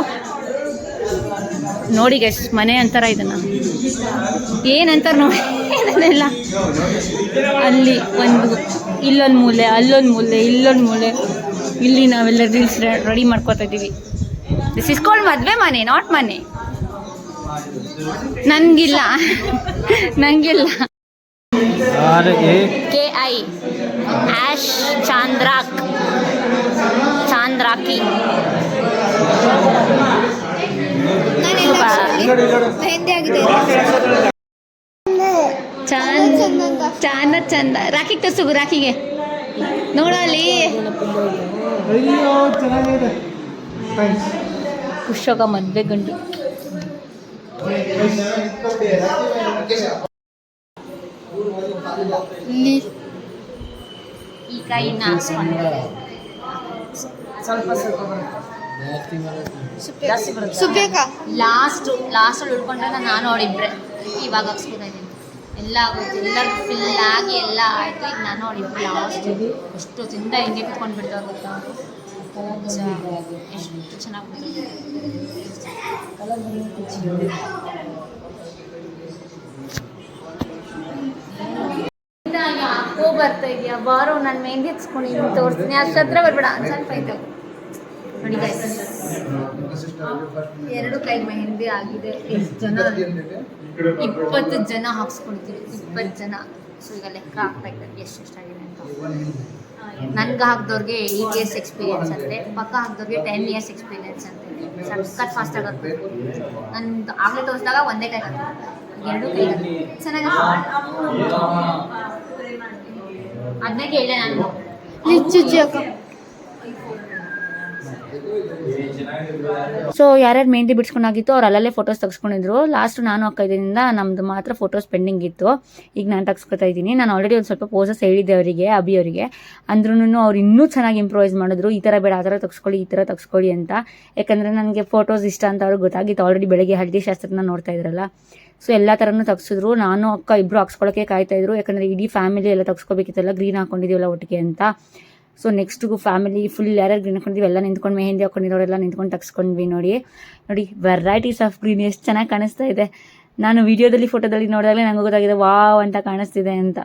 ನೋಡಿ ಗೈಸ್, ಮನೆ ಅಂತಾರ ಇದನ್ನ, ಏನಂತಾರ ನೋಡಿ. ಅದನ್ನೆಲ್ಲ ಅಲ್ಲಿ ಒಂದು, ಇಲ್ಲೊಂದು ಮೂಲೆ, ಅಲ್ಲೊಂದು ಮೂಲೆ, ಇಲ್ಲೊಂದು ಮೂಲೆ. ಇಲ್ಲಿ ನಾವೆಲ್ಲ ರೀಲ್ಸ್ ರೆಡಿ ಮಾಡ್ಕೋತಾ ಇದ್ದೀವಿ. ದಿಸ್ ಇಸ್ ಕಾಲ್ಡ್ ಮದುವೆ ಮನೆ, ನಾಟ್ ಮನೆ. ನನಗಿಲ್ಲ KI ಆಶ್ ಚಾಂದ್ರಾಕಿ. ಚಂದ ರಾಖಿಗೆ ತರ್ಸು, ರಾಖಿಗೆ ನೋಡಲ್ಲಿ ಕುಶೋಗ ಮದ್ವೆ ಗಂಡು. ಈಗ ಇನ್ನು ಲಾಸ್ಟ್ ಉಳ್ಕೊಂಡ್ರೆ ನಾನು ಅವಳಿಬ್ರೆ ಇವಾಗ ಹಾಕ್ಸ್ಕೊತಾ ಇದ್ದೀನಿ. ಎಲ್ಲ ಆಗುತ್ತೆ, ಎಲ್ಲರೂ ಫಿಲ್ ಆಗಿ ಎಲ್ಲ ಆಯಿತು. ಈಗ ನಾನು ಅವಳಿಬ್ರೆ ಲಾಸ್ಟ್. ಎಷ್ಟು ಚಂದ ಹಿಂಗೆ ಕುತ್ಕೊಂಡು ಬಿಡ್ತಾರೆ ಗೊತ್ತಾ, ಎಷ್ಟು ಚೆನ್ನಾಗಿ ಹಾಕೋ ಬರ್ತಾ ಇದೆಯಾ. ಬಾರೋ, ನಾನು ಮೆಹಂದಿ ಹಚ್ಕೊಂಡಿದ್ದೀನಿ, ತೋರಿಸ್ತೀನಿ. ಅಷ್ಟು ಹತ್ರ ಬರ್ಬೇಡ, ಸ್ವಲ್ಪ ಇತ್ತು ನೋಡಿ ಗೈಸ್. 2 ಕೈ ಮೆಹಂದಿ ಆಗಿದೆ. ಎಷ್ಟು ಜನ? 20 ಜನ ಹಾಕ್ಸ್ಕೊಳ್ತೀವಿ, 20 ಜನ. ಸೊ ಈಗ ಲೆಕ್ಕ ಹಾಕ್ತಾ ಇದ್ದಾರೆ ಎಷ್ಟೆಷ್ಟಾಗಿದೆ ಅಂತ. ನನ್ಗೆ ಹಾಕಿದವ್ರಿಗೆ 8 years ಎಕ್ಸ್ಪೀರಿಯನ್ಸ್ ಅಂತೆ, ಪಕ್ಕ ಹಾಕಿದವ್ರಿಗೆ 10 years ಎಕ್ಸ್ಪೀರಿಯನ್ಸ್ ಅಂತೆ. ಸಖತ್ ಫಾಸ್ಟಾಗಿ ಹಾಕ್ಬೇಕು. ನಂದು ಆಗಲೇ ತೋರಿಸಿದಾಗ ಒಂದೇ ಕೈ ಹಾಕ್ಬೇಕು, 2 ಕೈ ಚೆನ್ನಾಗಿ. ಅದನ್ನೇ ಕೇಳಿದೆ ನಾನು. ಸೊ ಯಾರ್ಯಾರು ಮೆಹಂದಿ ಬಿಡ್ಸ್ಕೊಂಡಾಗಿತ್ತು ಅವ್ರು ಅಲ್ಲಲ್ಲೇ ಫೋಟೋಸ್ ತೆಗೆಸ್ಕೊಂಡಿದ್ರು. ಲಾಸ್ಟ್ ನಾನು ಹಾಕಿದ್ರಿಂದ ನಮ್ದು ಮಾತ್ರ ಫೋಟೋಸ್ ಪೆಂಡಿಂಗ್ ಇತ್ತು. ಈಗ ನಾನು ತೆಗೆಸ್ಕೊತಾ ಇದ್ದೀನಿ. ನಾನು ಆಲ್ರೆಡಿ ಒಂದು ಸ್ವಲ್ಪ ಪೋಸಸ್ ಹೇಳಿದ್ದೆ ಅವರಿಗೆ, ಅಭಿ ಅವರಿಗೆ. ಅಂದ್ರೂ ಅವ್ರು ಇನ್ನೂ ಚೆನ್ನಾಗಿ ಇಂಪ್ರೂವೈಸ್ ಮಾಡಿದ್ರು. ಈ ಥರ ಬೇಡ, ಆ ಥರ ತೆಗೆಸ್ಕೊಳ್ಳಿ, ಈ ಥರ ತೆಗೆಸ್ಕೊಳ್ಳಿ ಅಂತ. ಯಾಕಂದರೆ ನನಗೆ ಫೋಟೋಸ್ ಇಷ್ಟ ಅಂತ ಅವ್ರಿಗೆ ಗೊತ್ತಾಗಿತ್ತು. ಆಲ್ರೆಡಿ ಬೆಳಗ್ಗೆ ಹಳದಿ ಶಾಸ್ತ್ರನ ನೋಡ್ತಾ ಇದ್ರಲ್ಲ. ಸೊ ಎಲ್ಲ ಥರನೂ ತೆಗೆಸಿದ್ರು. ನಾನು ಅಕ್ಕ ಇಬ್ಬರು ಹಾಕ್ಸ್ಕೊಳ್ಳೋಕ್ಕೆ ಕಾಯ್ತಾಯಿದ್ರು. ಯಾಕಂದರೆ ಇಡೀ ಫ್ಯಾಮಿಲಿ ಎಲ್ಲ ತೆಗೆಸ್ಕೋಬೇಕಿತ್ತಲ್ಲ, ಗ್ರೀನ್ ಹಾಕೊಂಡಿದ್ದೀವಲ್ಲ ಒಟ್ಟಿಗೆ ಅಂತ. ಸೊ ನೆಕ್ಸ್ಟಿಗೂ ಫ್ಯಾಮಿಲಿ ಫುಲ್ ಯಾರ್ಯಾರು ಗ್ರೀನ್ ಹಾಕೊಂಡಿದ್ದೀವಿ ಎಲ್ಲ ನಿಂತ್ಕೊಂಡು, ಮೆಹಂದಿ ಹಾಕೊಂಡಿರೋರೆಲ್ಲ ನಿಂತ್ಕೊಂಡು ತೆಗೆಸ್ಕೊಂಡ್ವಿ. ನೋಡಿ ವೆರೈಟೀಸ್ ಆಫ್ ಗ್ರೀನ್ ಎಷ್ಟು ಚೆನ್ನಾಗಿ ಕಾಣಿಸ್ತಾ ಇದೆ. ನಾನು ವಿಡಿಯೋದಲ್ಲಿ ಫೋಟೋದಲ್ಲಿ ನೋಡಿದಾಗಲೇ ನಂಗೆ ಗೊತ್ತಾಗಿದೆ ವಾವ್ ಅಂತ ಕಾಣಿಸ್ತಿದೆ ಅಂತ.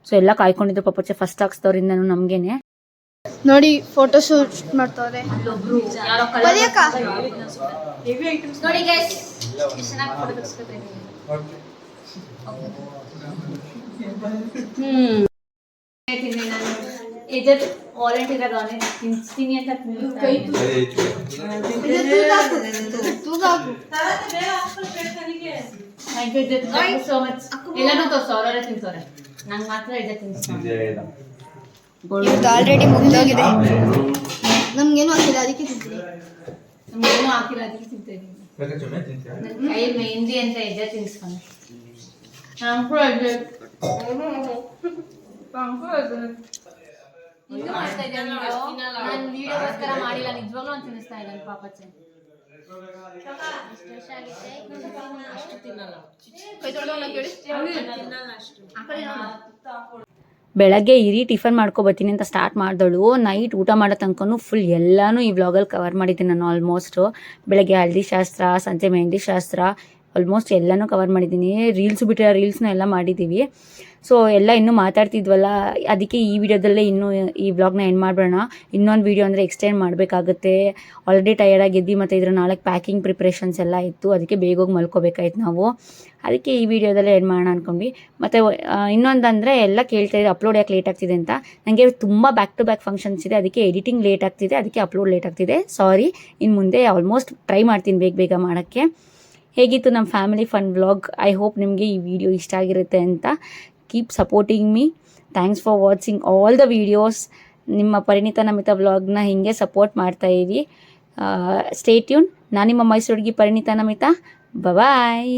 ಸೊ ಎಲ್ಲ ಕಾಯ್ಕೊಂಡಿದ್ರು ಪಾಪಚ್ಚೆ ಫಸ್ಟ್ ಹಾಕ್ಸ್ದವ್ರಿಂದನೂ ನಮಗೇನೆ. ನೋಡಿ ಫೋಟೋ ಶೂಟ್ ಮಾಡ್ತವ್ರೆ. ನೋಡಿ ಗೈಸ್, ಎಷ್ಟು ಚೆನ್ನಾಗಿ ಫೋಟೋ ತೆಗೆಸ್ಕೊತಾರೆ. ನಾನು ಇದರ ವಾಲಂಟಿಯರ್ ಆಗಿ ತಿನ್ಸ್ತೀನಿ ಅಂತ ತಿಂತೀನಿ. So much. ಎಲ್ಲಾನು ತೋರ್ಸು, ಅವರೇ ತಿಂತವ್ರೆ. ನಂಗೆ ಮಾತ್ರ ಇದೆ ತಿನ್ಸ್ತಾರೆ. ಇವತ್ತು ಆಲ್ರೆಡಿ ಮುಗ್ದೋಗಿದೆ. ನಮ್ಗೇನು ಹಾಕಿಲ್ಲ ಅದಕ್ಕೆ ತಿಂತೀನಿ. ನಮ್ಗೇನು ಹಾಕಿಲ್ಲ ಅದಕ್ಕೆ ತಿಂತಾ ಇದ್ದೀನಿ. ನನ್ನ ಕೈ ಮೆಹಂದಿ ಅಂತ ಇದೆ ತಿನ್ಸ್ಕೊಂಡು. ನಾನು ಕೂಡ ಇದೆ. ಇನ್ನೂ ಮಾಡ್ತಾ ಇದ್ದೆ ನಾನು ವಿಡಿಯೋಗೋಸ್ಕರ ಮಾಡಿಲ್ಲ, ನಿಜವಾಗ್ಲೂ ನಾನು ತಿನ್ನಿಸ್ತಾ ಇದ್ದೀನಿ ಪಾಪಚ್ಚೆ. ಬೆಳಗ್ಗೆ ಇರಿ ಟಿಫನ್ ಮಾಡ್ಕೊಬತ್ತೀನಿ ಅಂತ ಸ್ಟಾರ್ಟ್ ಮಾಡಿದಳು. ನೈಟ್ ಊಟ ಮಾಡೋ ತನಕನೂ ಫುಲ್ ಎಲ್ಲನೂ ಈ ವ್ಲಾಗಲ್ಲಿ ಕವರ್ ಮಾಡಿದ್ದೀನಿ ನಾನು ಆಲ್ಮೋಸ್ಟು. ಬೆಳಗ್ಗೆ ಹಳದಿ ಶಾಸ್ತ್ರ, ಸಂಜೆ ಮೆಹಂದಿ ಶಾಸ್ತ್ರ, ಆಲ್ಮೋಸ್ಟ್ ಎಲ್ಲನೂ ಕವರ್ ಮಾಡಿದ್ದೀನಿ. ರೀಲ್ಸು ಬಿಟ್ಟರೆ ರೀಲ್ಸ್ನ ಎಲ್ಲ ಮಾಡಿದ್ದೀವಿ. ಸೊ ಎಲ್ಲ ಇನ್ನೂ ಮಾತಾಡ್ತಿದ್ವಲ್ಲ, ಅದಕ್ಕೆ ಈ ವಿಡಿಯೋದಲ್ಲೇ ಇನ್ನೂ ಈ ವ್ಲಾಗ್ನ ಎಂಡ್ ಮಾಡೋಣ. ಇನ್ನೊಂದು ವೀಡಿಯೋ ಅಂದರೆ ಎಕ್ಸ್ಟೆಂಡ್ ಮಾಡಬೇಕಾಗುತ್ತೆ. ಆಲ್ರೆಡಿ ಟಯರ್ಡಾಗಿದ್ವಿ, ಮತ್ತು ಇದ್ರ ನಾಳೆ ಪ್ಯಾಕಿಂಗ್ ಪ್ರಿಪ್ರೇಷನ್ಸ್ ಎಲ್ಲ ಇತ್ತು, ಅದಕ್ಕೆ ಬೇಗ ಹೋಗಿ ಮಲ್ಕೋಬೇಕಾಯ್ತು ನಾವು. ಅದಕ್ಕೆ ಈ ವಿಡಿಯೋದಲ್ಲೇ ಎಂಡ್ ಮಾಡೋಣ ಅಂದ್ಕೊಂಡ್ವಿ. ಮತ್ತು ಇನ್ನೊಂದಂದರೆ ಎಲ್ಲ ಕೇಳ್ತಾಯಿದ್ರು ಅಪ್ಲೋಡ್ ಯಾಕೆ ಲೇಟ್ ಆಗ್ತಿದೆ ಅಂತ. ನನಗೆ ತುಂಬ ಬ್ಯಾಕ್ ಟು ಬ್ಯಾಕ್ ಫಂಕ್ಷನ್ಸ್ ಇದೆ, ಅದಕ್ಕೆ ಎಡಿಟಿಂಗ್ ಲೇಟ್ ಆಗ್ತಿದೆ, ಅದಕ್ಕೆ ಅಪ್ಲೋಡ್ ಲೇಟ್ ಆಗ್ತಿದೆ. ಸಾರಿ. ಇನ್ನು ಮುಂದೆ ಆಲ್ಮೋಸ್ಟ್ ಟ್ರೈ ಮಾಡ್ತೀನಿ ಬೇಗ ಮಾಡೋಕ್ಕೆ. ಹೇಗಿತ್ತು ನಮ್ಮ family fun vlog? I hope ನಿಮಗೆ ಈ ವಿಡಿಯೋ ಇಷ್ಟ ಆಗಿರುತ್ತೆ ಅಂತ. Keep supporting me. Thanks for watching all the videos. ನಿಮ್ಮ ಪರಿಣಿತ ನಮಿತಾ ವ್ಲಾಗ್ನ ಹೀಗೆ ಸಪೋರ್ಟ್ ಮಾಡ್ತಾಯಿರಿ. Stay tune. ನಾನು ನಿಮ್ಮ ಮೈಸೂರು ಹುಡುಗಿ ಪರಿಣಿತ ನಮಿತಾ. ಬಾಯ್.